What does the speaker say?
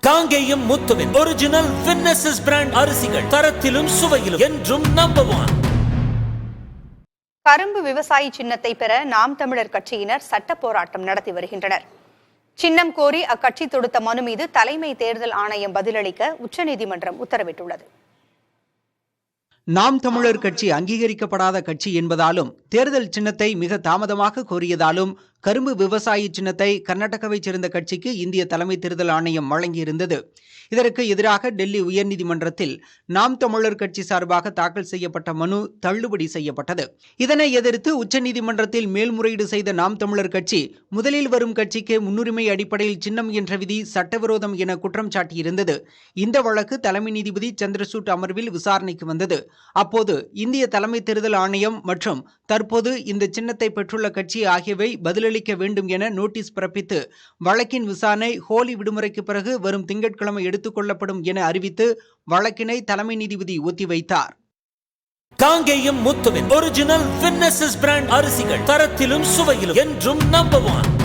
காங்கேயம் முத்துவின் ஒரிஜினல் வின்னசஸ் பிராண்ட் அரிசிகள் தரத்திலும் சுவையிலும் என்றும் நம்பர் 1. கரும்பு விவசாயி சின்னத்தை பெற நாம் தமிழர் கட்சியினர் சட்ட போராட்டம் நடத்தி வருகின்றனர். சின்னம் கோரி அக்கட்சி தொடுத்த மனு மீது தலைமை தேர்தல் ஆணையம் பதிலளிக்க உச்சநீதிமன்றம் உத்தரவிட்டுள்ளது. நாம் தமிழர் கட்சி அங்கீகரிக்கப்படாத கட்சி என்பதாலும் தேர்தல் சின்னத்தை மிக தாமதமாக கோரியதாலும் கரும்பு விவசாயி சின்னத்தை கர்நாடகாவைச் சேர்ந்த கட்சிக்கு இந்திய தலைமை தேர்தல் ஆணையம் வழங்கியிருந்தது. இதற்கு எதிராக டெல்லி உயர்நீதிமன்றத்தில் நாம் தமிழர் கட்சி சார்பாக தாக்கல் செய்யப்பட்ட மனு தள்ளுபடி செய்யப்பட்டது. இதனை எதிர்த்து உச்சநீதிமன்றத்தில் மேல்முறையீடு செய்த நாம் தமிழர் கட்சி முதலில் வரும் கட்சிக்கு முன்னுரிமை அடிப்படையில் சின்னம் என்ற விதி சட்டவிரோதம் என குற்றம் சாட்டியிருந்தது. இந்த வழக்கு தலைமை நீதிபதி சந்திரசூட் அமர்வில் விசாரணைக்கு வந்தது. அப்போது இந்திய தலைமை தேர்தல் ஆணையம் மற்றும் தற்போது இந்த சின்னத்தை பெற்றுள்ள கட்சி ஆகியவை பதிலளிக்க வேண்டும் என நோட்டீஸ் பிறப்பித்து வழக்கின் விசாரணை ஹோலி விடுமுறைக்கு பிறகு வரும் திங்கட்கிழமை எடுத்துக் கொள்ளப்படும் என அறிவித்து வழக்கினை தலைமை நீதிபதி ஒத்திவைத்தார். காங்கேயம் முத்துவின் ஒரிஜினல் வின்னசஸ் பிராண்ட் அரிசிகள் தரத்திலும் சுவையிலும் என்றும் நம்பர் 1.